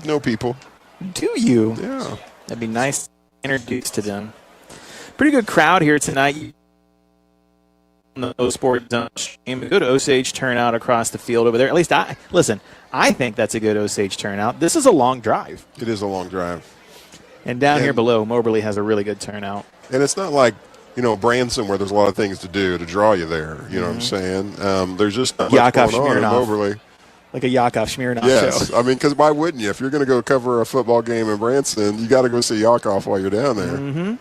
know people. Do you? Yeah. That'd be nice to introduce to them. Pretty good crowd here tonight. On the MoSportsZone stream. Good Osage turnout across the field over there. At least I think that's a good Osage turnout. This is a long drive. It is a long drive. And down here below, Moberly has a really good turnout. And it's not like, Branson, where there's a lot of things to do to draw you there. You know what I'm saying? There's just not much going on in Moberly. Like a Yakov Smirnoff yes. show. I mean, because why wouldn't you? If you're going to go cover a football game in Branson, you got to go see Yakov while you're down there.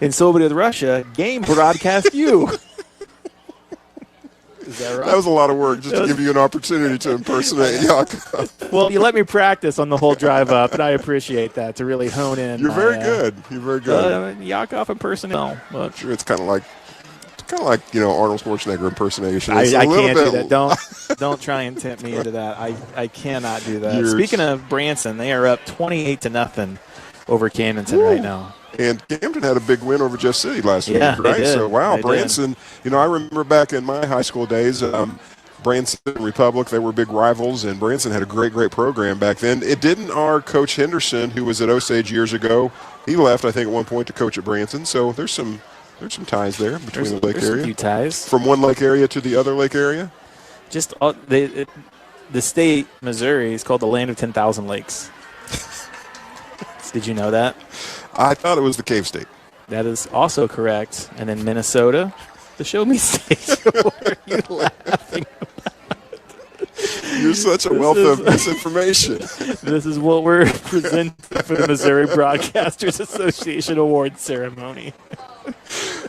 In Soviet Russia, game broadcast you. Is that right? That was a lot of work just to give you an opportunity to impersonate Yakov. Well, you let me practice on the whole drive up, and I appreciate that to really hone in. You're very good. You're very good. Yakov impersonation. But sure, it's kind of like Arnold Schwarzenegger impersonation. I can't do that. Don't try and tempt me into that. I cannot do that. Speaking of Branson, they are up 28-0 over Camdenton right now. And Camden had a big win over Jeff City last week, right? They did. So, wow, They Branson. did. I remember back in my high school days, Branson and Republic, they were big rivals, and Branson had a great program back then. It didn't our Coach Henderson, who was at Osage years ago. He left, I think, at one point to coach at Branson. So there's some ties there between the lake area. There's a few ties. From one lake area to the other lake area? Just the state, Missouri, is called the land of 10,000 lakes. Did you know that? I thought it was the Cave State. That is also correct. And then Minnesota, the Show Me State. What are you laughing about? You're such a wealth of misinformation. This is what we're presenting for the Missouri Broadcasters Association Award ceremony.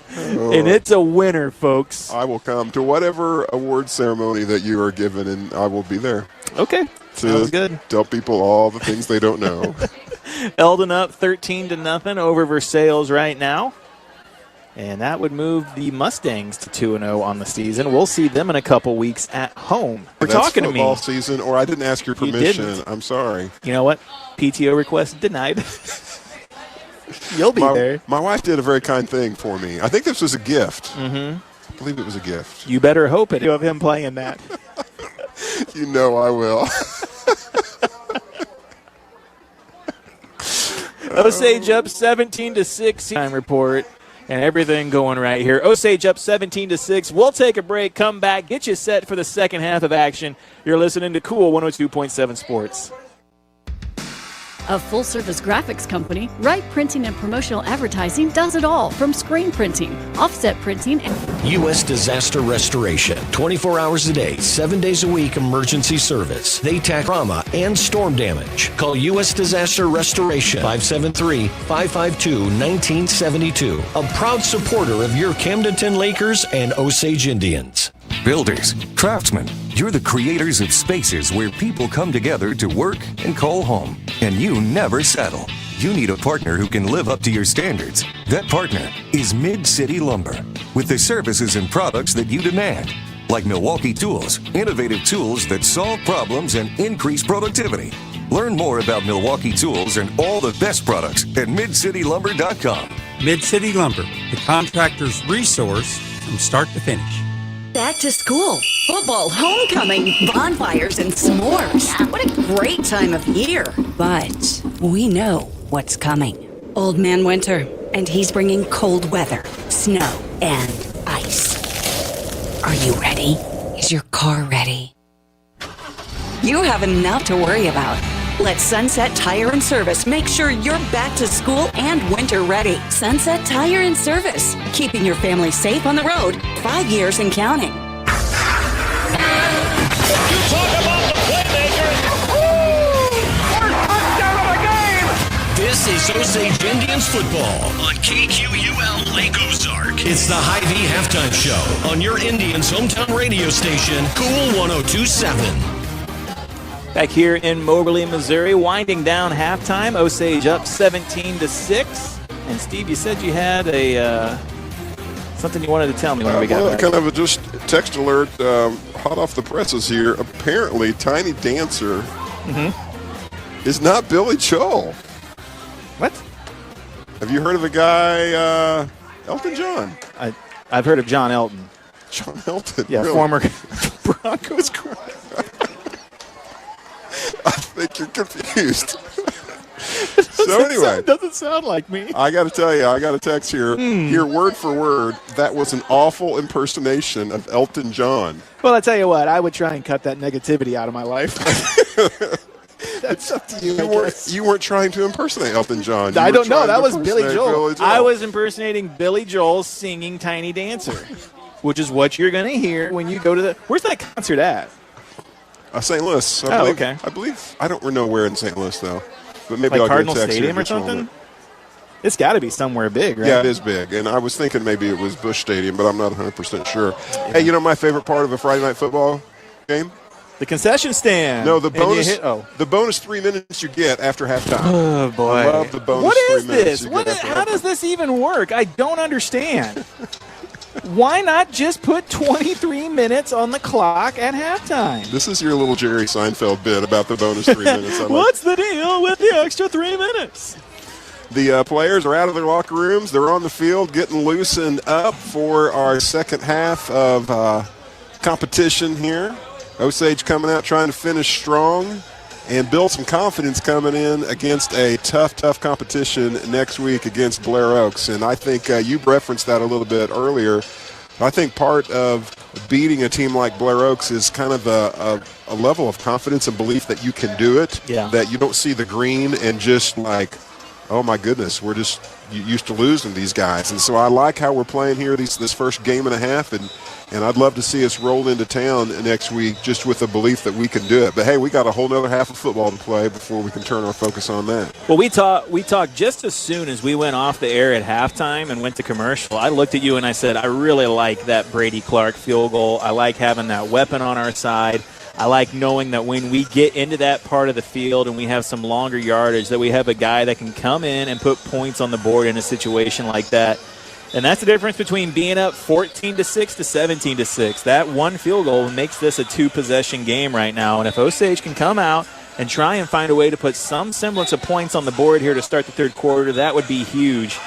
And it's a winner, folks. I will come to whatever award ceremony that you are given, and I will be there. Okay. Sounds good. Tell people all the things they don't know. Eldon up 13-0 over Versailles right now. And that would move the Mustangs to 2-0 on the season. We'll see them in a couple weeks at home. You're talking to me. Football season, or I didn't ask your permission. You didn't. I'm sorry. You know what? PTO request denied. You'll be there. My wife did a very kind thing for me. I think this was a gift. I believe it was a gift. You better hope it of him playing that. You know I will. Osage up 17-6. Time report and everything going right here. Osage up 17-6. We'll take a break, come back, get you set for the second half of action. You're listening to Cool 102.7 Sports. A full-service graphics company, Wright Printing and Promotional Advertising does it all, from screen printing, offset printing, and U.S. Disaster Restoration. 24 hours a day, 7 days a week emergency service. They tackle trauma and storm damage. Call U.S. Disaster Restoration, 573-552-1972. A proud supporter of your Camdenton Lakers and Osage Indians. Builders, craftsmen, you're the creators of spaces where people come together to work and call home. And you never settle. You need a partner who can live up to your standards. That partner is Mid-City Lumber, with the services and products that you demand. Like Milwaukee Tools, innovative tools that solve problems and increase productivity. Learn more about Milwaukee Tools and all the best products at MidCityLumber.com. Mid-City Lumber, the contractor's resource from start to finish. Back to school, football, homecoming, bonfires, and s'mores. What a great time of year. But we know what's coming. Old Man Winter, and he's bringing cold weather, snow, and ice. Are you ready? Is your car ready? You have enough to worry about. Let Sunset Tire and Service make sure you're back to school and winter ready. Sunset Tire and Service, keeping your family safe on the road 5 years and counting. You talk about the playmakers. First touchdown of the game. This is Osage Indians football on KQUL Lake Ozark. It's the Hy-Vee halftime show on your Indians' hometown radio station, Cool 102.7. Back here in Moberly, Missouri, winding down halftime. Osage up 17-6. And Steve, you said you had a something you wanted to tell me when we got back. Kind of a just text alert, hot off the presses here. Apparently, Tiny Dancer is not Billy Joel. What? Have you heard of the guy Elton John? I've heard of John Elton. John Elton? Yeah, really? former Broncos quarterback. think you're confused. So anyway, Doesn't sound like me. I got to tell you, I got a text here. Here, word for word, that was an awful impersonation of Elton John. Well, I tell you what, I would try and cut that negativity out of my life. That's up to you. You weren't trying to impersonate Elton John. I don't know. That That was Billy Joel. I was impersonating Billy Joel singing Tiny Dancer, which is what you're going to hear when you go to the. Where's that concert at? St. Louis. Okay. I believe. I don't know where in St. Louis, though. But maybe Like I'll Cardinal get a text Stadium here or something? It's got to be somewhere big, right? Yeah, it is big. And I was thinking maybe it was Busch Stadium, but I'm not 100% sure. Yeah. Hey, you know my favorite part of a Friday night football game? The concession stand. No, the bonus. The bonus 3 minutes you get after halftime. Oh boy! I love the bonus. What is 3 minutes this? How does this even work? I don't understand. Why not just put 23 minutes on the clock at halftime? This is your little Jerry Seinfeld bit about the bonus 3 minutes. What's the deal with the extra 3 minutes? The players are out of their locker rooms. They're on the field getting loosened up for our second half of competition here. Osage coming out trying to finish strong and build some confidence coming in against a tough competition next week against Blair Oaks. And I think you referenced that a little bit earlier. I think part of beating a team like Blair Oaks is kind of a level of confidence and belief that you can do it, that you don't see the green and just like, oh my goodness, we're just used to losing these guys. And so I like how we're playing here this first game and a half, and I'd love to see us roll into town next week just with the belief that we can do it. But, hey, we got a whole nother half of football to play before we can turn our focus on that. Well, we talked just as soon as we went off the air at halftime and went to commercial. I looked at you and I said, I really like that Brady Clark field goal. I like having that weapon on our side. I like knowing that when we get into that part of the field and we have some longer yardage, that we have a guy that can come in and put points on the board in a situation like that. And that's the difference between being up 14-6 to 17-6. That one field goal makes this a two-possession game right now. And if Osage can come out and try and find a way to put some semblance of points on the board here to start the third quarter, that would be huge.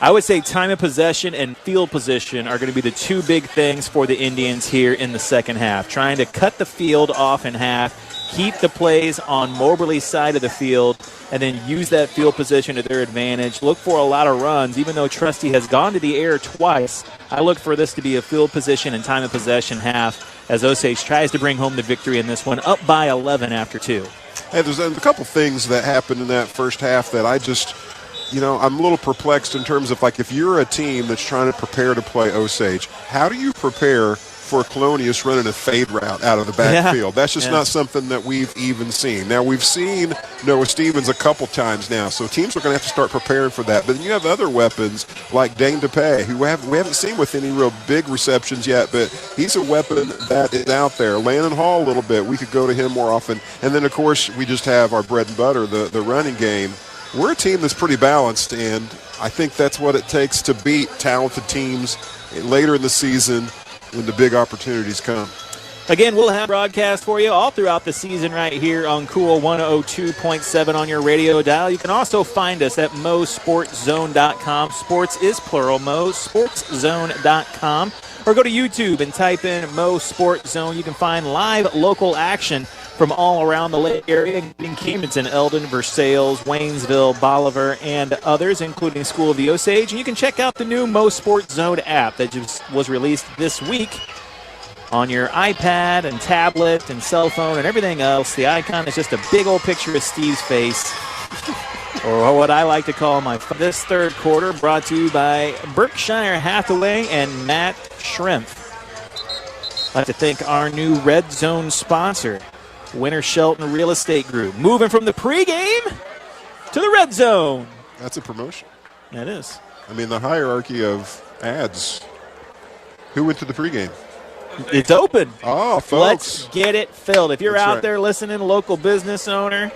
I would say time of possession and field position are going to be the two big things for the Indians here in the second half. Trying to cut the field off in half, keep the plays on Moberly's side of the field, and then use that field position to their advantage. Look for a lot of runs. Even though Trusty has gone to the air twice, I look for this to be a field position and time of possession half as Osage tries to bring home the victory in this one, up by 11 after 2. Hey, there's a couple things that happened in that first half that I just – I'm a little perplexed in terms of, like, if you're a team that's trying to prepare to play Osage, how do you prepare for Colonius running a fade route out of the backfield? That's just not something that we've even seen. Now, we've seen Noah Stevens a couple times now, so teams are going to have to start preparing for that. But then you have other weapons like Dane DePay, who we haven't seen with any real big receptions yet, but he's a weapon that is out there. Landon Hall a little bit. We could go to him more often. And then, of course, we just have our bread and butter, the running game. We're a team that's pretty balanced, and I think that's what it takes to beat talented teams later in the season when the big opportunities come. Again, we'll have broadcast for you all throughout the season right here on Cool 102.7 on your radio dial. You can also find us at MoSportsZone.com. Sports is plural, MoSportsZone.com. Or go to YouTube and type in MoSportsZone. You can find live local action from all around the lake area, including Camdenton, Eldon, Versailles, Waynesville, Bolivar, and others, including School of the Osage. And you can check out the new MoSportsZone app that just was released this week on your iPad and tablet and cell phone and everything else. The icon is just a big old picture of Steve's face, or what I like to call this third quarter, brought to you by Berkshire Hathaway and Matt Shrimp. I'd like to thank our new Red Zone sponsor, Winter Shelton Real Estate Group. Moving from the pregame to the Red Zone. That's a promotion. That is. I mean, the hierarchy of ads. Who went to the pregame? It's open. Oh, folks. Let's get it filled. If you're That's out right. there listening, local business owner,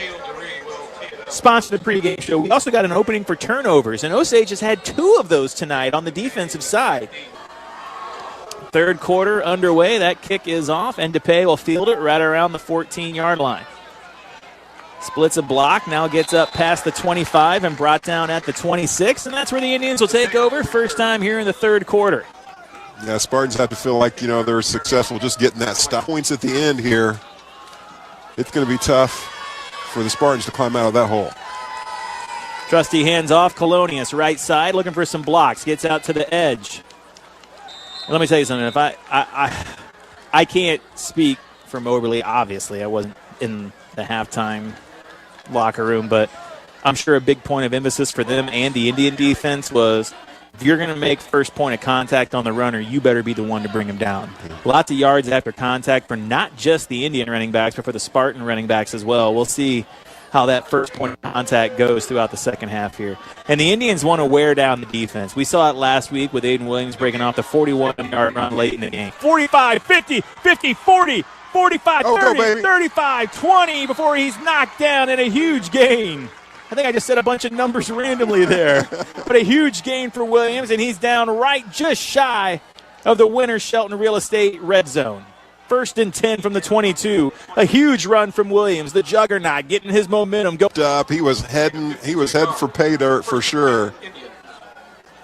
sponsor the pregame show. We also got an opening for turnovers, and Osage has had 2 of those tonight on the defensive side. Third quarter underway. That kick is off, and DePay will field it right around the 14-yard line. Splits a block, now gets up past the 25 and brought down at the 26, and that's where the Indians will take over. First time here in the third quarter. Yeah, Spartans have to feel like, they're successful just getting that stop points at the end here. It's going to be tough for the Spartans to climb out of that hole. Trusty hands off. Colonius, right side, looking for some blocks. Gets out to the edge. Let me tell you something. If I can't speak for Moberly, obviously. I wasn't in the halftime locker room, but I'm sure a big point of emphasis for them and the Indian defense was, if you're going to make first point of contact on the runner, you better be the one to bring him down. Lots of yards after contact for not just the Indian running backs, but for the Spartan running backs as well. We'll see how that first point of contact goes throughout the second half here. And the Indians want to wear down the defense. We saw it last week with Aiden Williams breaking off the 41-yard run late in the game. 45, 50, 50, 40, 45, 30, 35, 20 before he's knocked down in a huge gain. I think I just said a bunch of numbers randomly there. But a huge gain for Williams, and he's down right just shy of the Winter Shelton Real Estate red zone. 1st and 10 from the 22. A huge run from Williams, the juggernaut, getting his momentum. Up, he was heading for pay dirt for sure.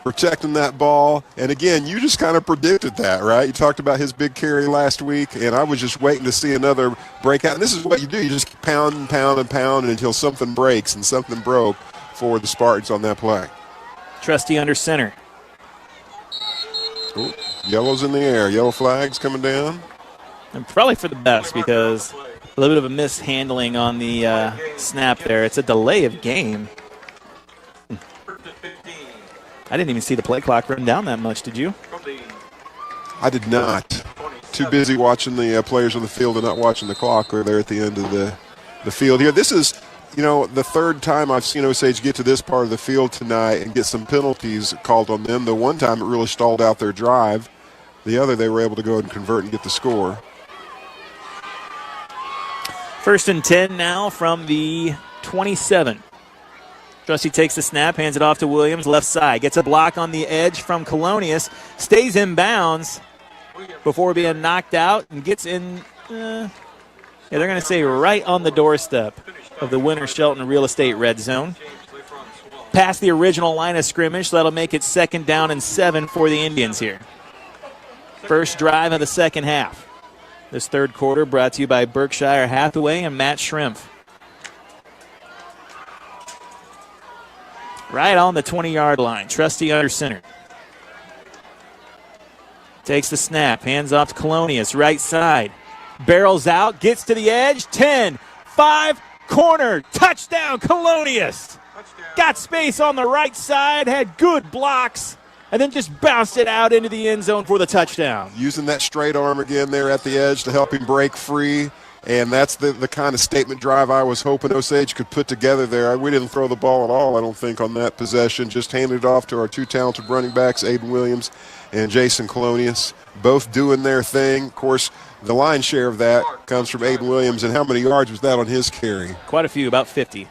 Protecting that ball. And again, you just kind of predicted that, right? You talked about his big carry last week, and I was just waiting to see another breakout. And this is what you do. You just pound and pound and pound until something breaks, and something broke for the Spartans on that play. Trusty under center. Ooh, yellow's in the air. Yellow flags coming down. And probably for the best, because a little bit of a mishandling on the snap there. It's a delay of game. I didn't even see the play clock run down that much, did you? I did not. Too busy watching the players on the field and not watching the clock. We're there at the end of the field here. This is, the third time I've seen Osage get to this part of the field tonight and get some penalties called on them. The one time it really stalled out their drive. The other, they were able to go ahead and convert and get the score. 1st and 10 now from the 27. Trusty takes the snap, hands it off to Williams, left side. Gets a block on the edge from Colonius. Stays in bounds before being knocked out and gets in, they're going to say right on the doorstep of the Winter Shelton Real Estate red zone. Past the original line of scrimmage, so that'll make it 2nd down and 7 for the Indians here. First drive of the second half. This third quarter brought to you by Berkshire Hathaway and Matt Shrimp. Right on the 20-yard line. Trusty under center. Takes the snap. Hands off to Colonius. Right side. Barrels out. Gets to the edge. 10, 5, corner. Touchdown, Colonius. Got space on the right side. Had good blocks. And then just bounced it out into the end zone for the touchdown. Using that straight arm again there at the edge to help him break free. And that's the kind of statement drive I was hoping Osage could put together there. We didn't throw the ball at all, I don't think, on that possession. Just handed it off to our two talented running backs, Aiden Williams and Jason Colonius, both doing their thing. Of course, the lion's share of that comes from Aiden Williams. And how many yards was that on his carry? Quite a few, about 50.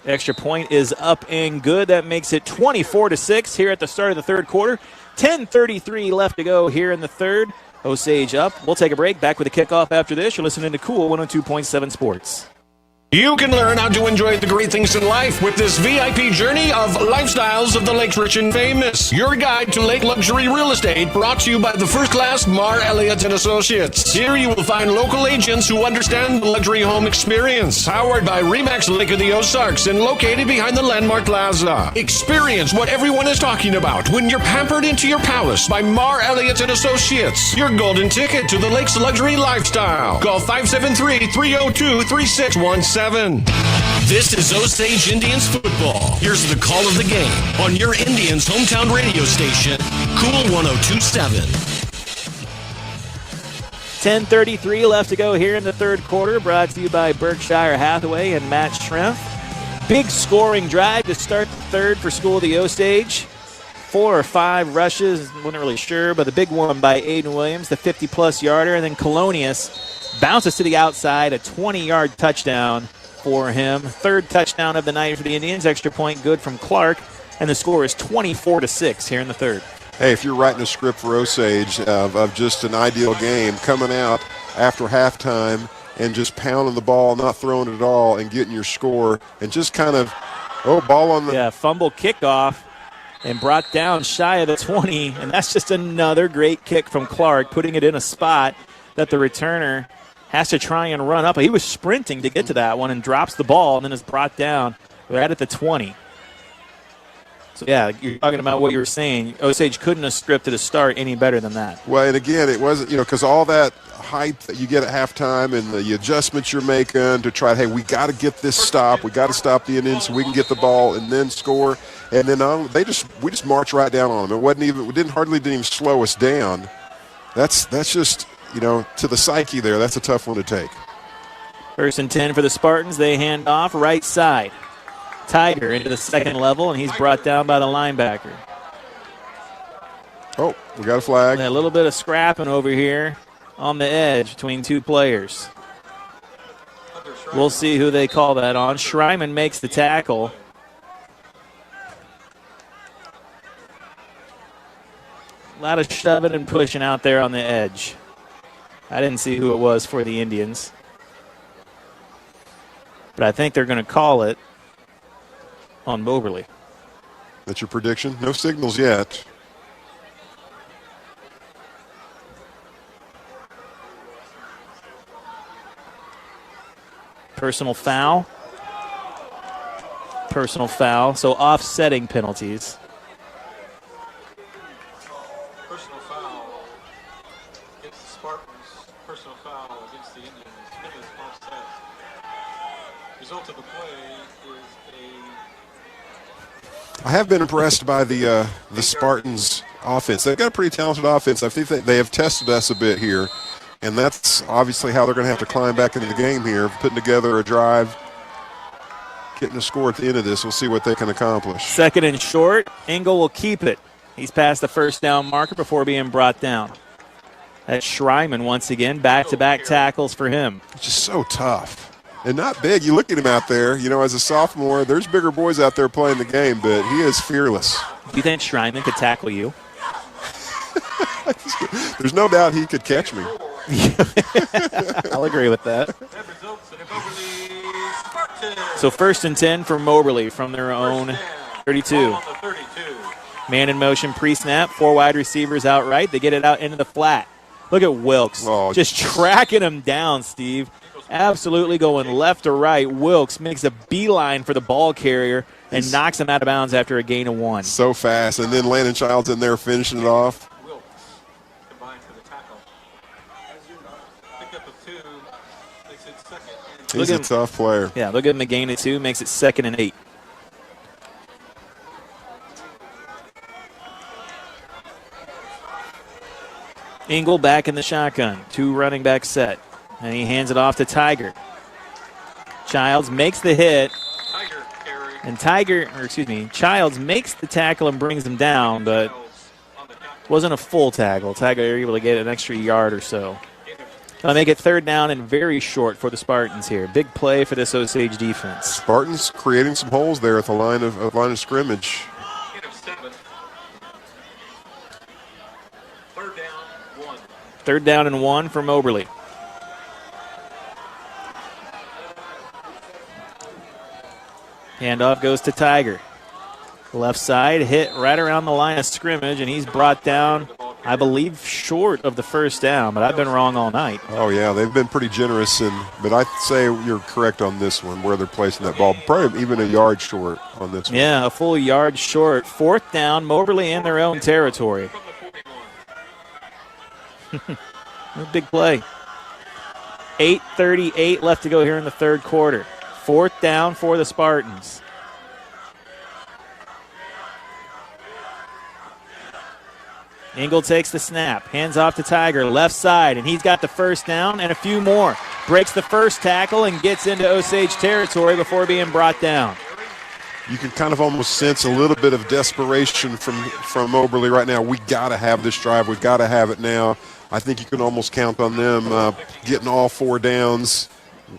Extra point is up and good. That makes it 24-6 here at the start of the third quarter. 10:33 left to go here in the third. Osage up. We'll take a break. Back with a kickoff after this. You're listening to Cool 102.7 Sports. You can learn how to enjoy the great things in life with this VIP journey of Lifestyles of the Lakes Rich and Famous. Your guide to lake luxury real estate, brought to you by the first-class Mar Elliott and Associates. Here you will find local agents who understand the luxury home experience. Powered by Remax Lake of the Ozarks and located behind the Landmark Plaza. Experience what everyone is talking about when you're pampered into your palace by Mar Elliott and Associates. Your golden ticket to the lake's luxury lifestyle. Call 573-302-3617. This is Osage Indians football. Here's the call of the game on your Indians hometown radio station, Cool 102.7. 10:33 left to go here in the third quarter. Brought to you by Berkshire Hathaway and Matt Shrimp. Big scoring drive to start the third for School of the Osage. 4 or 5 rushes, wasn't really sure, but the big one by Aiden Williams, the 50-plus yarder, and then Colonius bounces to the outside, a 20-yard touchdown for him. Third touchdown of the night for the Indians. Extra point good from Clark, and the score is 24-6 here in the third. Hey, if you're writing a script for Osage of just an ideal game, coming out after halftime and just pounding the ball, not throwing it at all, and getting your score, and just kind of, ball on the... Yeah, fumble kickoff and brought down shy of the 20, and that's just another great kick from Clark, putting it in a spot that the returner has to try and run up. He was sprinting to get to that one and drops the ball and then is brought down right at the 20. So, yeah, you're talking about what you were saying. Osage couldn't have scripted a start any better than that. Well, and again, it wasn't, because all that hype that you get at halftime and the adjustments you're making to try, hey, we got to get this stop. We got to stop the Indians so we can get the ball and then score. And then we just marched right down on them. It wasn't even, didn't even slow us down. That's just, to the psyche there, that's a tough one to take. 1st and 10 for the Spartans. They hand off right side. Tiger into the second level, and he's brought down by the linebacker. Oh, we got a flag. A little bit of scrapping over here on the edge between two players. We'll see who they call that on. Schreiman makes the tackle. A lot of shoving and pushing out there on the edge. I didn't see who it was for the Indians. But I think they're going to call it on Moberly. That's your prediction? No signals yet. Personal foul. Personal foul. So offsetting penalties. Personal foul against the Spartans. Personal foul against the Indians. Minutes offset. Result of the play is I have been impressed by the Spartans' offense. They've got a pretty talented offense. I think they have tested us a bit here, and that's obviously how they're going to have to climb back into the game here, putting together a drive, getting a score at the end of this. We'll see what they can accomplish. 2nd and short. Engel will keep it. He's past the first down marker before being brought down. That's Schreiman once again. Back-to-back tackles for him. It's just so tough. And not big. You look at him out there, as a sophomore, there's bigger boys out there playing the game, but he is fearless. Do you think Schreiman could tackle you? There's no doubt he could catch me. I'll agree with that. So 1st and 10 for Moberly from their own 32. Man in motion pre-snap, 4 wide receivers outright. They get it out into the flat. Look at Wilkes. Just tracking him down, Steve. Absolutely going left to right. Wilkes makes a beeline for the ball carrier and knocks him out of bounds after a gain of 1. So fast. And then Landon Childs in there finishing it off. He's a tough player. Yeah, look at him, a gain of 2, makes it 2nd and 8. Engel back in the shotgun. 2 running back set. And he hands it off to Tiger. Childs makes the hit. And Childs makes the tackle and brings him down, but wasn't a full tackle. Tiger able to get an extra yard or so. I'll make it 3rd down and very short for the Spartans here. Big play for this Osage defense. Spartans creating some holes there at the line of scrimmage. 3rd down and 1 for Moberly. Handoff goes to Tiger. Left side, hit right around the line of scrimmage, and he's brought down, I believe, short of the 1st down, but I've been wrong all night. Oh, yeah, they've been pretty generous, but I'd say you're correct on this one, where they're placing that ball. Probably even a yard short on this one. Yeah, a full yard short. 4th down, Moberly in their own territory. Big play. 8:38 left to go here in the 3rd quarter. 4th down for the Spartans. Engel takes the snap, hands off to Tiger, left side, and he's got the 1st down and a few more. Breaks the 1st tackle and gets into Osage territory before being brought down. You can kind of almost sense a little bit of desperation from Moberly right now. We got to have this drive. We've got to have it now. I think you can almost count on them getting all 4 downs,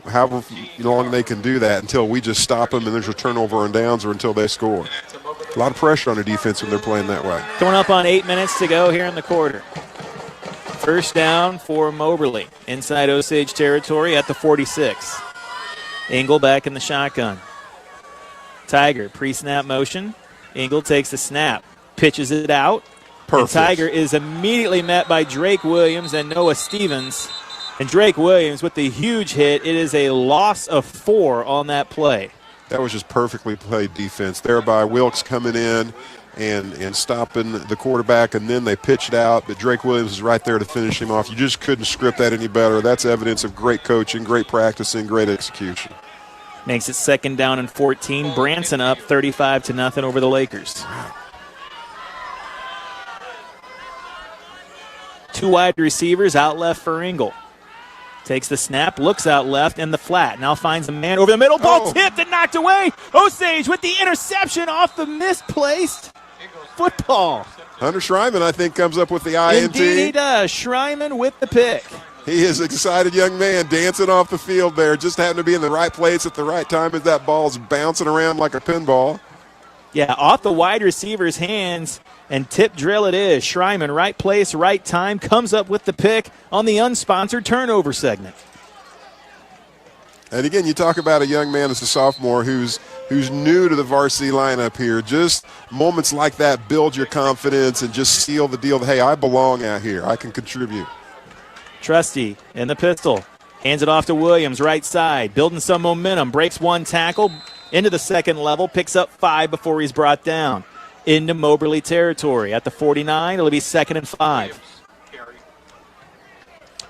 however long they can do that, until we just stop them and there's a turnover on downs or until they score. A lot of pressure on the defense when they're playing that way. Coming up on 8 minutes to go here in the quarter. 1st down for Moberly inside Osage territory at the 46. Engel back in the shotgun. Tiger, pre-snap motion. Engel takes the snap, pitches it out. Perfect. And Tiger is immediately met by Drake Williams and Noah Stevens And Drake Williams with the huge hit. It is a loss of 4 on that play. That was just perfectly played defense there by Wilkes coming in and stopping the quarterback, and then they pitched out, but Drake Williams is right there to finish him off. You just couldn't script that any better. That's evidence of great coaching, great practicing, great execution. Makes it 2nd down and 14. Branson up 35-0 over the Lakers. 2 wide receivers out left for Engel. Takes the snap, looks out left, and the flat. Now finds a man over the middle. Ball tipped and knocked away. Osage with the interception off the misplaced football. Hunter Schreiman, I think, comes up with the INT. Indeed he does. Schreiman with the pick. He is an excited young man dancing off the field there. Just happened to be in the right place at the right time as that ball's bouncing around like a pinball. Yeah, off the wide receiver's hands, and tip drill it is. Schreiman, right place, right time, comes up with the pick on the unsponsored turnover segment. And again, you talk about a young man as a sophomore who's new to the varsity lineup here. Just moments like that build your confidence and just seal the deal that, hey, I belong out here. I can contribute. Trusty in the pistol. Hands it off to Williams, right side. Building some momentum. Breaks 1 tackle into the 2nd level. Picks up 5 before he's brought down. Into Moberly territory. At the 49, it'll be 2nd and 5.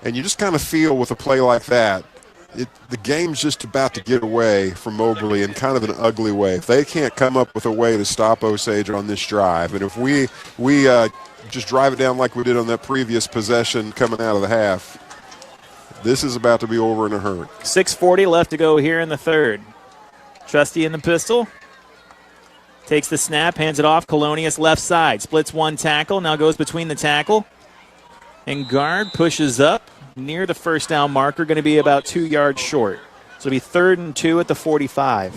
And you just kind of feel with a play like that, the game's just about to get away from Moberly in kind of an ugly way. If they can't come up with a way to stop Osage on this drive, and if we just drive it down like we did on that previous possession coming out of the half, this is about to be over in a hurry. 6:40 left to go here in the 3rd. Trusty in the pistol. Takes the snap, hands it off. Colonius left side. Splits 1 tackle, now goes between the tackle. And guard pushes up near the 1st down marker, going to be about 2 yards short. So it'll be 3rd and 2 at the 45.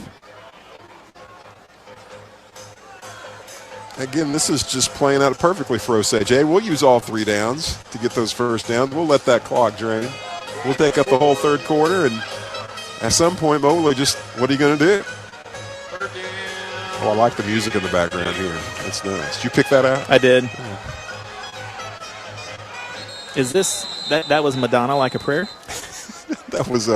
Again, this is just playing out perfectly for Osage. Hey, we'll use all 3 downs to get those 1st downs. We'll let that clock drain. We'll take up the whole 3rd quarter, and at some point, Moberly just, what are you going to do? Oh, I like the music in the background here. That's nice. Did you pick that out? I did. Is this, that was Madonna Like a Prayer? That was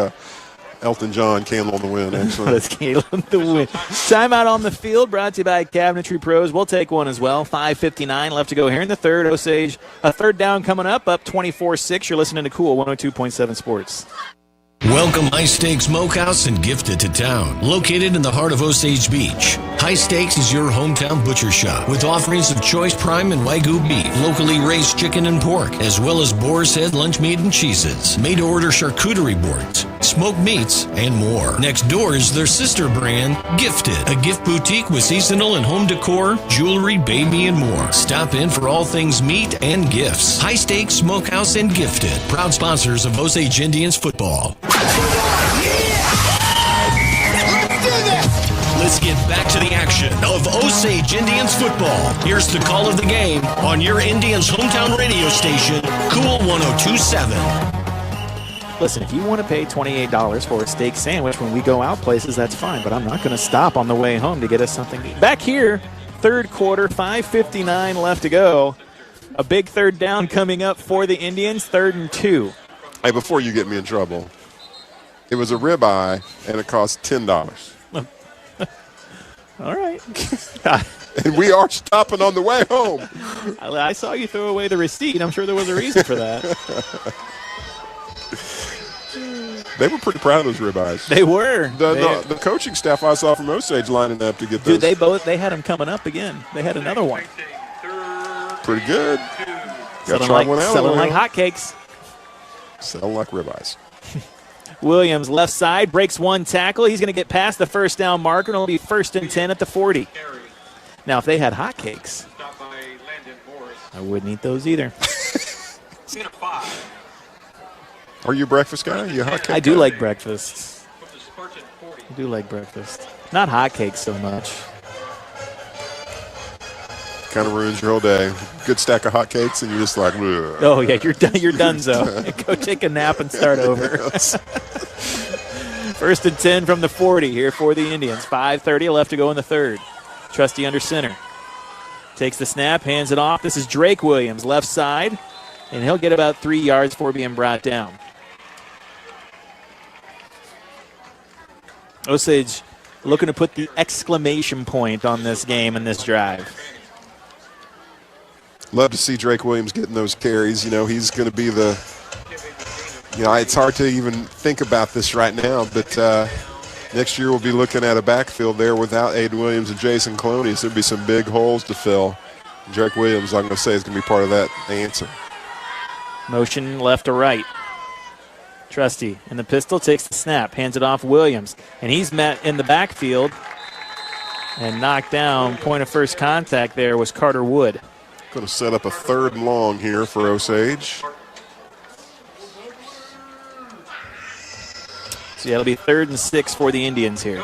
Elton John, Candle in the Wind, actually. That's Candle in the Wind. Timeout on the field brought to you by Cabinetry Pros. We'll take one as well. 5:59 left to go here in the 3rd. Osage, a 3rd down coming up 24-6. You're listening to Cool 102.7 Sports. Welcome High Stakes Smokehouse and Gifted to town, located in the heart of Osage Beach. High Stakes is your hometown butcher shop with offerings of choice prime and Wagyu beef, locally raised chicken and pork, as well as boar's head lunch meat and cheeses, made-to-order charcuterie boards, smoked meats, and more. Next door is their sister brand, Gifted, a gift boutique with seasonal and home decor, jewelry, baby, and more. Stop in for all things meat and gifts. High Stakes Smokehouse and Gifted, proud sponsors of Osage Indians football. Let's get back to the action of Osage Indians football. Here's the call of the game on your Indians hometown radio station, Cool 102.7. Listen, if you want to pay $28 for a steak sandwich when we go out places, that's fine, but I'm not going to stop on the way home to get us something to eat. Back here, 3rd quarter, 5:59 left to go. A big 3rd down coming up for the Indians, 3rd and 2. Hey, before you get me in trouble, it was a ribeye, and it cost $10. All right. And we are stopping on the way home. I saw you throw away the receipt. I'm sure there was a reason for that. They were pretty proud of those ribeyes. They were. The coaching staff I saw from Osage lining up to get those. Dude, they had them coming up again. They had another one. Pretty good. Selling like hotcakes. Selling like ribeyes. Williams, left side, breaks 1 tackle. He's going to get past the 1st down marker, and it'll be 1st and 10 at the 40. Now, if they had hotcakes, I wouldn't eat those either. Are you a breakfast guy? Are you a hotcake I do guy? like breakfast. I do like breakfast. Not hotcakes so much. Kind of ruins your whole day. Good stack of hotcakes, and you're just like, ugh. Oh, yeah, you're done. You're done, so go take a nap and start over. 1st and 10 from the 40 here for the Indians. 5:30 left to go in the 3rd. Trusty under center. Takes the snap, hands it off. This is Drake Williams, left side, and he'll get about 3 yards before being brought down. Osage looking to put the exclamation point on this game and this drive. Love to see Drake Williams getting those carries. He's going to be the it's hard to even think about this right now, but next year we'll be looking at a backfield there without Aiden Williams and Jason Colonius. There'll be some big holes to fill. Drake Williams, I'm going to say, is going to be part of that answer. Motion left to right. Trusty in the pistol, takes the snap, hands it off Williams, and he's met in the backfield and knocked down. Point of first contact there was Carter Wood. Going to set up a 3rd and long here for Osage. So yeah, it'll be 3rd and 6 for the Indians here.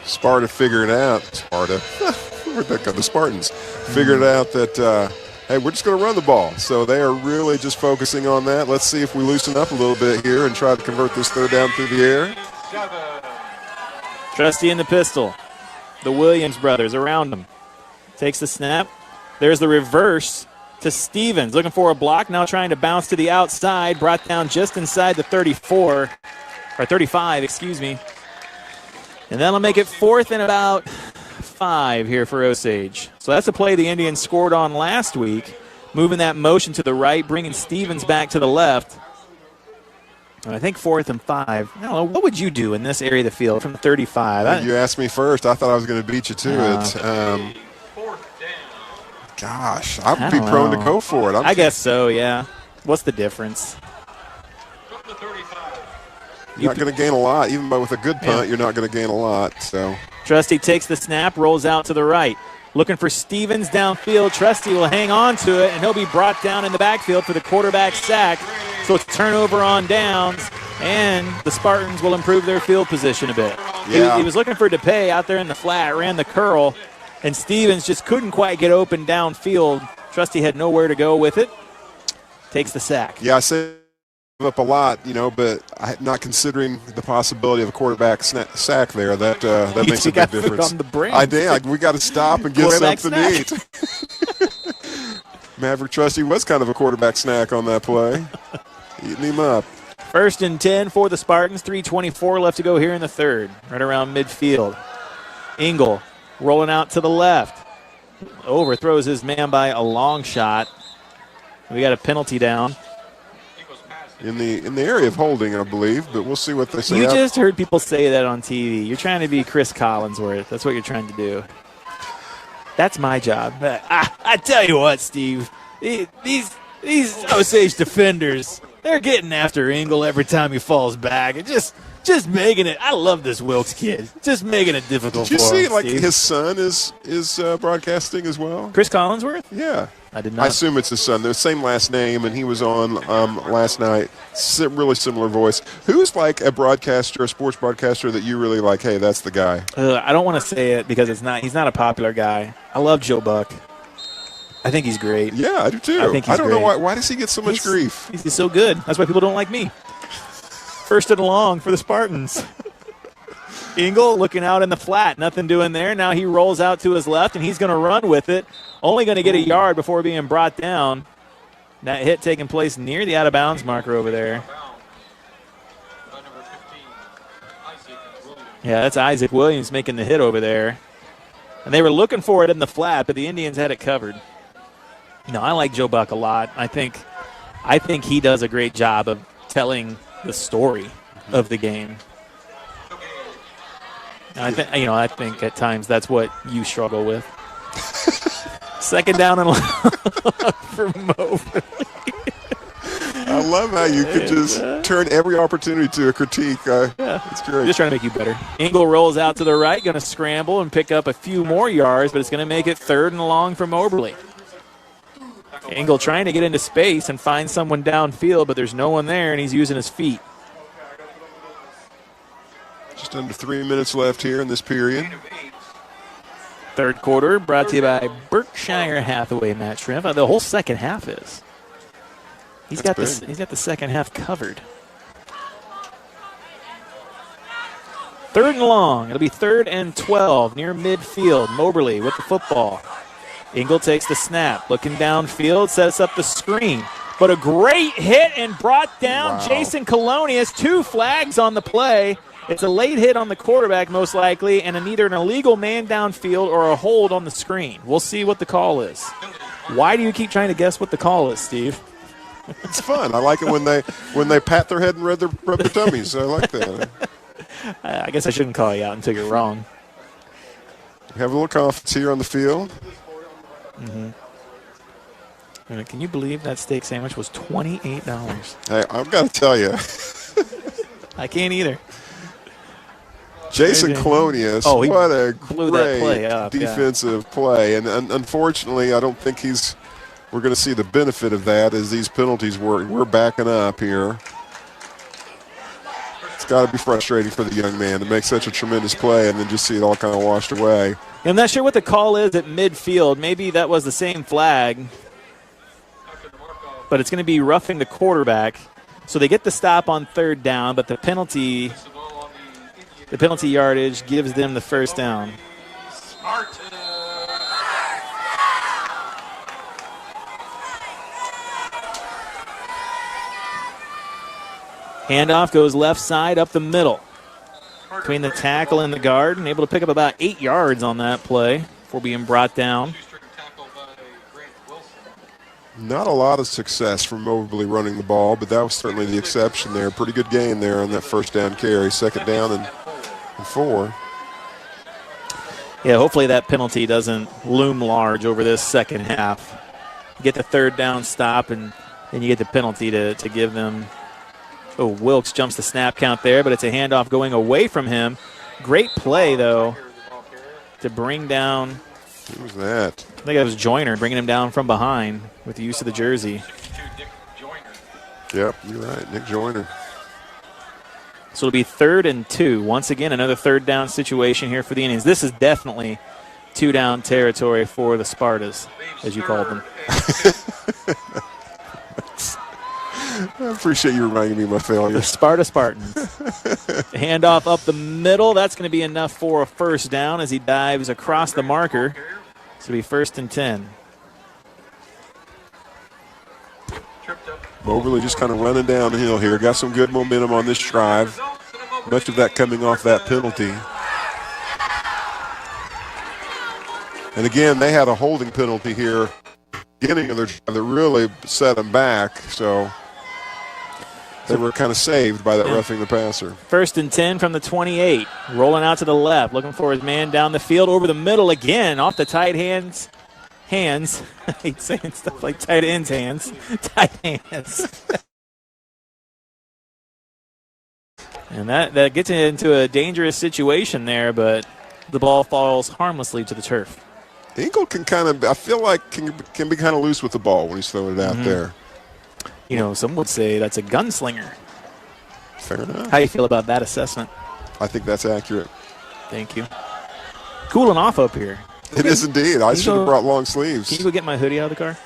Sparta figured out. Sparta. Where'd that come? The Spartans figured out that, hey, we're just going to run the ball. So they are really just focusing on that. Let's see if we loosen up a little bit here and try to convert this 3rd down through the air. Trusty in the pistol. The Williams brothers around him. Takes the snap. There's the reverse to Stevens. Looking for a block. Now trying to bounce to the outside. Brought down just inside the 34. Or 35, excuse me. And that'll make it 4th and about 5 here for Osage. So that's a play the Indians scored on last week. Moving that motion to the right, bringing Stevens back to the left. And I think 4th and 5. I don't know, what would you do in this area of the field from the 35? You asked me first. I thought I was going to beat you to it. Gosh, I would be prone to go for it. I guess so, yeah. What's the difference? You're not going to gain a lot. Even with a good punt, you're not going to gain a lot. So Trusty takes the snap, rolls out to the right. Looking for Stevens downfield. Trusty will hang on to it, and he'll be brought down in the backfield for the quarterback sack. So it's turnover on downs, and the Spartans will improve their field position a bit. Yeah. He was looking for DePay out there in the flat, ran the curl, and Stevens just couldn't quite get open downfield. Trusty had nowhere to go with it. Takes the sack. Yeah, I say up a lot, but I'm not considering the possibility of a quarterback sack there. That makes a big difference. On the brain. I did. We got to stop and get something to eat. Maverick Trusty was kind of a quarterback snack on that play. Eating him up. 1st and 10 for the Spartans. 3:24 left to go here in the 3rd. Right around midfield. Engel rolling out to the left. Overthrows his man by a long shot. We got a penalty down. In the area of holding, I believe, but we'll see what they say. You just heard people say that on TV. You're trying to be Chris Collinsworth. That's what you're trying to do. That's my job. I tell you what, Steve. These Osage defenders, they're getting after Engel every time he falls back. It just making it. I love this Wilkes kid. Just making it difficult for him. Did you see, Steve. his son is broadcasting as well? Chris Collinsworth? Yeah. I did not. I assume it's his son. They're the same last name, and he was on last night. Really similar voice. Who's like a broadcaster, a sports broadcaster that you really like? Hey, that's the guy. I don't want to say it because he's not a popular guy. I love Joe Buck. I think he's great. Yeah, I do too. I don't know why does he get so much grief? He's so good. That's why people don't like me. 1st and long for the Spartans. Engel looking out in the flat, nothing doing there. Now he rolls out to his left, and he's going to run with it. Only going to get a yard before being brought down. That hit taking place near the out-of-bounds marker over there. Yeah, that's Isaac Williams making the hit over there. And they were looking for it in the flat, but the Indians had it covered. No, I like Joe Buck a lot. I think he does a great job of telling the story of the game. I think at times that's what you struggle with. 2nd down and long for Moberly. I love how you could just turn every opportunity to a critique. It's great. Just trying to make you better. Engel rolls out to the right, going to scramble and pick up a few more yards, but it's going to make it 3rd and long for Moberly. Engel trying to get into space and find someone downfield, but there's no one there, and he's using his feet. Just under 3 minutes left here in this period. 3rd quarter brought to you by Berkshire Hathaway, Matt Shrimp. The whole second half is. He's got the second half covered. 3rd and long. It'll be 3rd and 12 near midfield. Moberly with the football. Engel takes the snap, looking downfield, sets up the screen. But a great hit and brought down Jason Colonius. 2 flags on the play. It's a late hit on the quarterback, most likely, and either an illegal man downfield or a hold on the screen. We'll see what the call is. Why do you keep trying to guess what the call is, Steve? It's fun. I like it when they pat their head and rub their tummies. I like that. I guess I shouldn't call you out until you're wrong. We have a little confidence here on the field. Can you believe that steak sandwich was $28? Hey, I've got to tell you. I can't either. Jason Colonius, what a great defensive play. And unfortunately, I don't think we're going to see the benefit of that as these penalties we're backing up here. It's got to be frustrating for the young man to make such a tremendous play and then just see it all kind of washed away. I'm not sure what the call is at midfield. Maybe that was the same flag, but it's going to be roughing the quarterback. So they get the stop on third down, but the penalty yardage gives them the first down. Handoff goes left side up the middle between the tackle and the guard, and able to pick up about 8 yards on that play before being brought down. Not a lot of success from Moberly running the ball, but that was certainly the exception there. Pretty good game there on that first down carry. Second down and 4. Yeah, hopefully that penalty doesn't loom large over this second half. You get the third down stop, and then you get the penalty to give them. Oh, Wilkes jumps the snap count there, but it's a handoff going away from him. Great play, though, to bring down. Who was that? I think it was Joyner bringing him down from behind with the use of the jersey. Yep, you're right, Nick Joyner. So it'll be 3rd and 2. Once again, another third down situation here for the Indians. This is definitely 2-down territory for the Spartas, as you called them. I appreciate you reminding me of my failure. The Sparta Spartans. Handoff up the middle. That's going to be enough for a first down as he dives across the marker. So it'll be 1st and 10. Moberly just kind of running down the hill here. Got some good momentum on this drive. Much of that coming off that penalty. And again, they had a holding penalty here beginning of their drive that really set them back. So they were kind of saved by that roughing the passer. 1st and 10 from the 28. Rolling out to the left, looking for his man down the field over the middle again, off the tight hands. I hate saying stuff like tight ends hands. Tight hands. And that gets into a dangerous situation there, but the ball falls harmlessly to the turf. Engel can kind of, I feel like, can be kind of loose with the ball when he's throwing it out there. You know, some would say that's a gunslinger. Fair enough. How do you feel about that assessment? I think that's accurate. Thank you. Cooling off up here. It is indeed. I should have brought long sleeves. Can you go get my hoodie out of the car?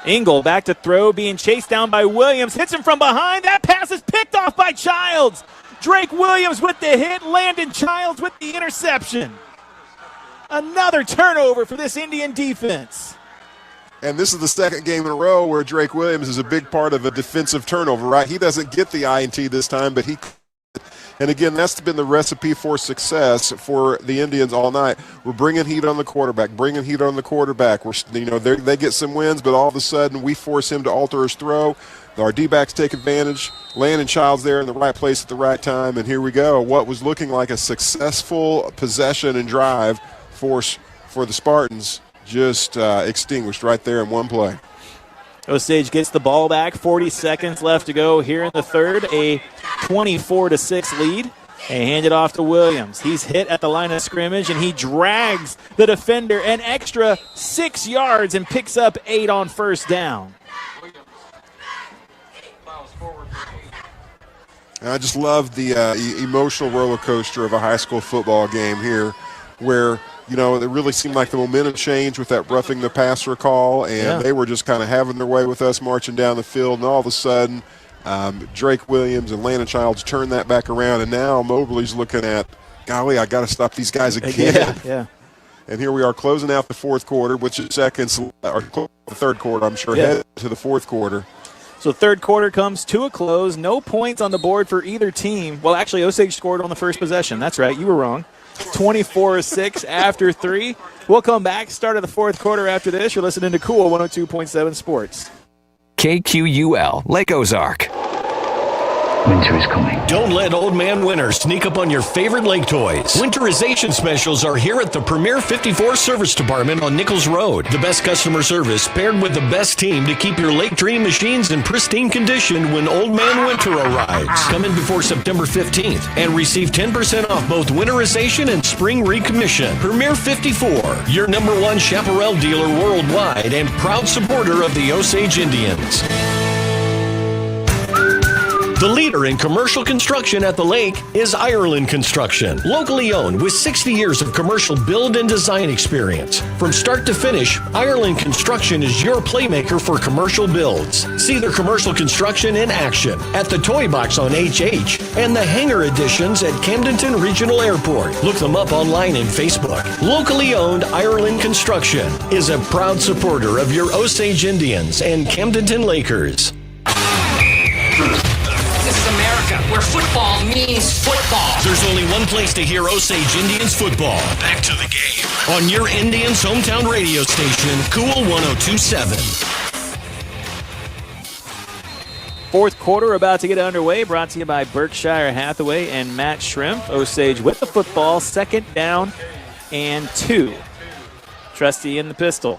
Engel back to throw, being chased down by Williams. Hits him from behind. That pass is picked off by Childs. Drake Williams with the hit. Landon Childs with the interception. Another turnover for this Indian defense. And this is the second game in a row where Drake Williams is a big part of a defensive turnover, right? He doesn't get the INT this time, but he. And again, that's been the recipe for success for the Indians all night. We're bringing heat on the quarterback, they get some wins, but all of a sudden we force him to alter his throw. Our D-backs take advantage. Landon Childs there in the right place at the right time, and here we go. What was looking like a successful possession and drive for the Spartans just extinguished right there in one play. Osage gets the ball back. 40 seconds left to go here in the third. A 24-6 lead. And hand it off to Williams. He's hit at the line of scrimmage, and he drags the defender an extra 6 yards and picks up 8 on first down. And I just love the emotional roller coaster of a high school football game here where – it really seemed like the momentum changed with that roughing the passer call, and they were just kind of having their way with us marching down the field, and all of a sudden Drake Williams and Landon Childs turned that back around, and now Moberly's looking at, golly, I got to stop these guys again. Yeah. And here we are closing out the fourth quarter, which is the third quarter, I'm sure, headed to the fourth quarter. So third quarter comes to a close. No points on the board for either team. Well, actually, Osage scored on the first possession. That's right. You were wrong. 24-6 after 3. We'll come back. Start of the fourth quarter after this. You're listening to Cool 102.7 Sports. KQUL, Lake Ozark. Winter is coming. Don't let Old Man Winter sneak up on your favorite lake toys. Winterization specials are here at the Premier 54 Service Department on Nichols Road. The best customer service paired with the best team to keep your Lake Dream machines in pristine condition when Old Man Winter arrives. Come in before September 15th and receive 10% off both winterization and spring recommission. Premier 54, your #1 chaparral dealer worldwide and proud supporter of the Osage Indians. The leader in commercial construction at the lake is Ireland Construction. Locally owned with 60 years of commercial build and design experience. From start to finish, Ireland Construction is your playmaker for commercial builds. See their commercial construction in action at the Toy Box on HH and the hangar additions at Camdenton Regional Airport. Look them up online and Facebook. Locally owned Ireland Construction is a proud supporter of your Osage Indians and Camdenton Lakers. Where football means football. There's only one place to hear Osage Indians football. Back to the game. On your Indians' hometown radio station, Cool 102.7. Fourth quarter about to get underway. Brought to you by Berkshire Hathaway and Matt Shrimp. Osage with the football. 2nd down and 2. Trusty in the pistol.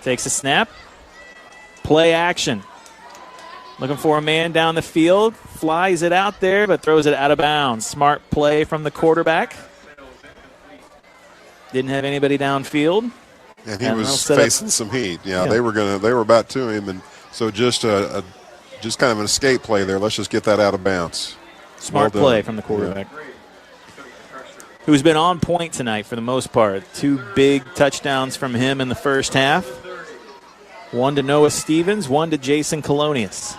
Takes a snap. Play action. Looking for a man down the field. Flies it out there, but throws it out of bounds. Smart play from the quarterback. Didn't have anybody downfield. And he was facing some heat. Yeah, they were about to him, and so just kind of an escape play there. Let's just get that out of bounds. Smart play from the quarterback. Who's been on point tonight for the most part. 2 big touchdowns from him in the first half. 1 to Noah Stevens, 1 to Jason Colonius.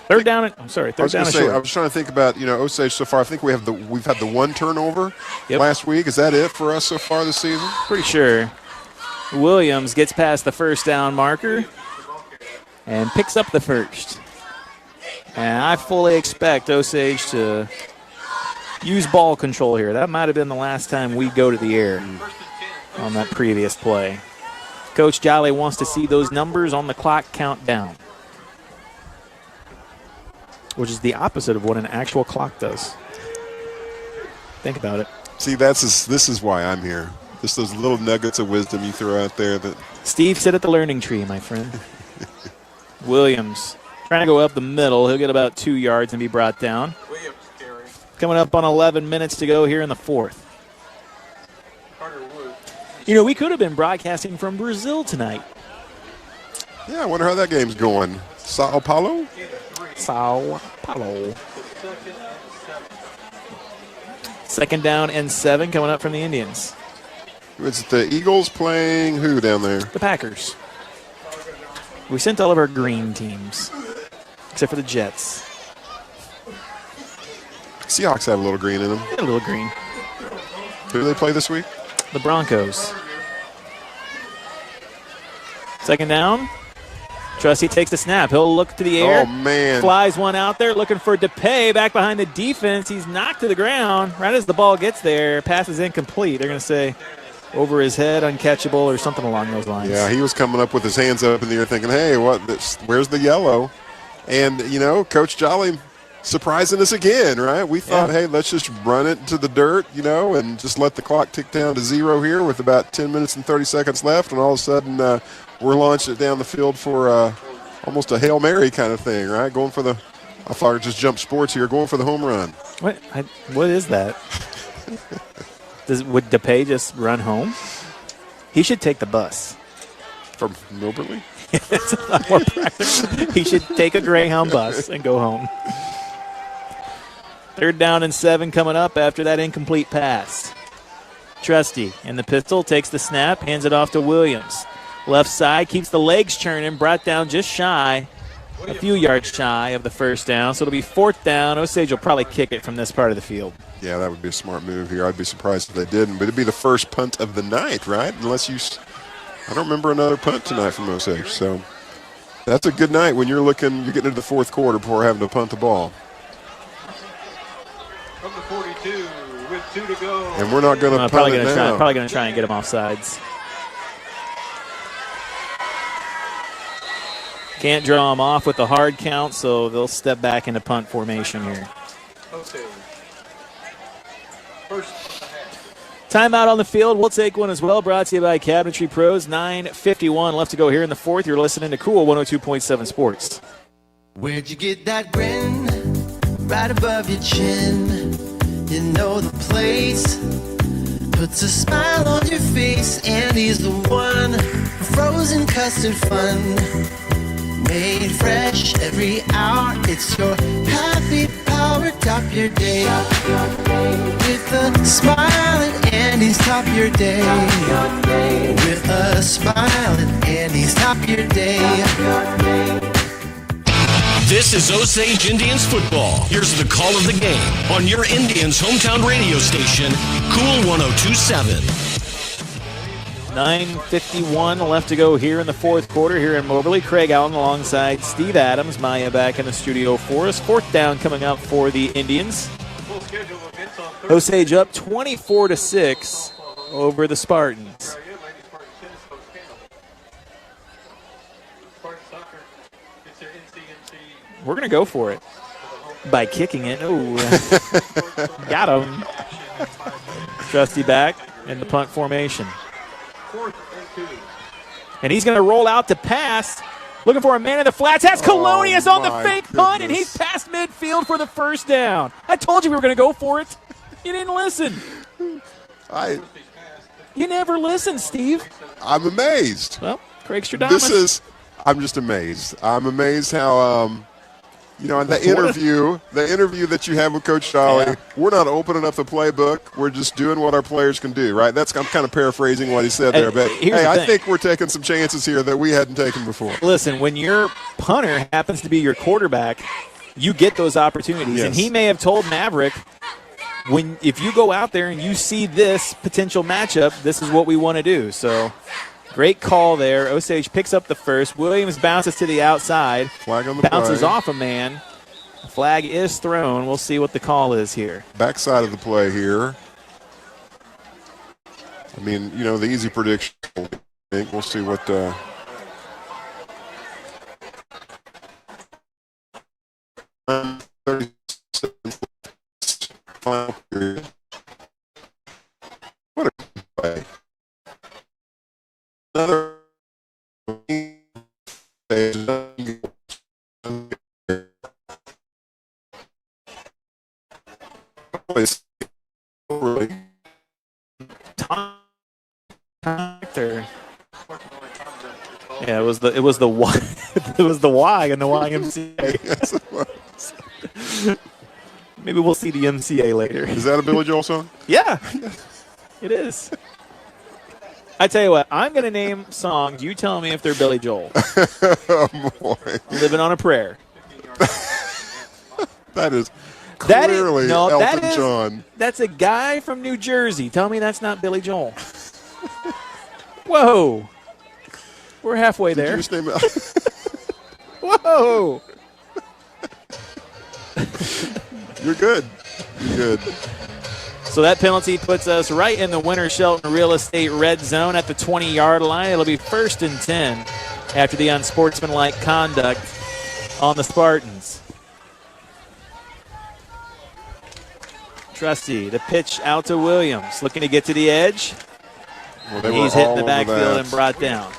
Third down and short. I was trying to think about, Osage so far. I think we've had the 1 turnover last week. Is that it for us so far this season? Pretty sure. Williams gets past the first down marker and picks up the first. And I fully expect Osage to use ball control here. That might have been the last time we go to the air on that previous play. Coach Jolly wants to see those numbers on the clock count down, which is the opposite of what an actual clock does. Think about it. See, this is why I'm here. Just those little nuggets of wisdom you throw out there. That Steve, sit at the learning tree, my friend. Williams trying to go up the middle. He'll get about 2 yards and be brought down. Coming up on 11 minutes to go here in the fourth. We could have been broadcasting from Brazil tonight. Yeah, I wonder how that game's going. Sao Paulo? Sao Paulo. 2nd down and 7 coming up from the Indians. It's the Eagles playing who down there? The Packers. We sent all of our green teams, except for the Jets. Seahawks have a little green in them. A little green. Who do they play this week? The Broncos. 2nd down. Trusty takes the snap. He'll look to the air. Oh, man. Flies one out there looking for DePay back behind the defense. He's knocked to the ground. Right as the ball gets there, pass is incomplete. They're going to say over his head, uncatchable, or something along those lines. Yeah, he was coming up with his hands up in the air thinking, hey, where's the yellow? And, Coach Jolly surprising us again, right? We thought, hey, let's just run it into the dirt, and just let the clock tick down to 0 here with about 10 minutes and 30 seconds left. And all of a sudden, we're launching it down the field for almost a Hail Mary kind of thing, right? Going for I thought it just jump sports here, going for the home run. What is that? Would DePay just run home? He should take the bus. From Moberly? It's a lot more practical. He should take a Greyhound bus and go home. 3rd down and 7 coming up after that incomplete pass. Trusty in the pistol, takes the snap, hands it off to Williams. Left side, keeps the legs churning, brought down just shy, a few yards shy of the first down. So it'll be 4th down. Osage will probably kick it from this part of the field. Yeah, that would be a smart move here. I'd be surprised if they didn't. But it'd be the first punt of the night, right? Unless you I don't remember another punt tonight from Osage. So that's a good night when you're getting into the fourth quarter before having to punt the ball. From the 42 with 2 to go. And we're not going to punt it now. Probably going to try and get him off sides. Can't draw him off with the hard count, so they'll step back into punt formation here. Osage. First. Timeout on the field. We'll take one as well. Brought to you by Cabinetry Pros. 9:51 left to go here in the fourth. You're listening to Cool 102.7 Sports. Where'd you get that grin? Right above your chin. You know the place. Puts a smile on your face. And he's the one. Frozen custard fun. Made fresh every hour. It's your happy power. Top your day. With a smile at Andy's top your day. With a smile at Andy's top your day. This is Osage Indians football. Here's the call of the game on your Indians hometown radio station, Cool 102.7. 9:51 left to go here in the fourth quarter here in Moberly. Craig Allen alongside Steve Adams. Maya back in the studio for us. Fourth down coming up for the Indians. Osage up 24-6 over the Spartans. We're going to go for it by kicking it. Oh, got him. Trusty back in the punt formation. And he's going to roll out to pass. Looking for a man in the flats. That's Colonius on the fake punt, and he's past midfield for the first down. I told you we were going to go for it. You didn't listen. You never listen, Steve. I'm amazed. Well, Craig Stradamus. I'm just amazed. I'm amazed how, the interview that you have with Coach Dolly, we're not opening up the playbook. We're just doing what our players can do, right? I'm kind of paraphrasing what he said there. But, I think we're taking some chances here that we hadn't taken before. Listen, when your punter happens to be your quarterback, you get those opportunities. Yes. And he may have told Maverick, if you go out there and you see this potential matchup, this is what we want to do. So great call there. Osage picks up the first. Williams bounces to the outside. Flag on the bounces play. Off a man. Flag is thrown. We'll see what the call is here. Backside of the play here. I mean, the easy prediction. I think we'll see what. 37 final period. What a play. Another Yeah, it was the Y it was the Y in the YMCA. Yes, it was. Maybe we'll see the MCA later. Is that a Billy Joel song? Yeah, it is. I tell you what, I'm going to name songs. You tell me if they're Billy Joel. Oh, boy. Living on a Prayer. That is clearly Elton John. That's a guy from New Jersey. Tell me that's not Billy Joel. Whoa. We're halfway there. Did you just name it? Whoa. You're good. You're good. So that penalty puts us right in the Winter Shelton Real Estate red zone at the 20-yard line. It'll be 1st and 10 after the unsportsmanlike conduct on the Spartans. Trusty, the pitch out to Williams, looking to get to the edge. Well, he's hit in the backfield and brought down.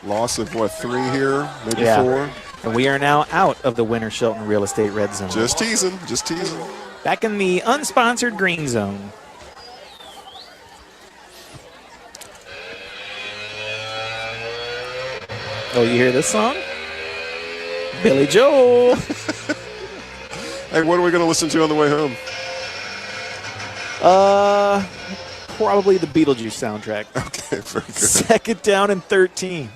Loss of, 3 here? Maybe 4? And we are now out of the Winter Shelton Real Estate red zone. Just teasing. Back in the unsponsored green zone. Oh, you hear this song? Billy Joel. Hey, what are we going to listen to on the way home? Probably the Beetlejuice soundtrack. Okay, very good. 2nd down and 13.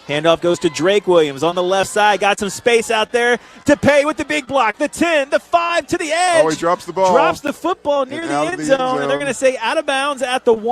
Handoff goes to Drake Williams on the left side. Got some space out there to pay with the big block. The 10, the 5 to the edge. Oh, he drops the ball. Drops the football near And the out of end the end zone. And they're zone. going to say out of bounds at the 1.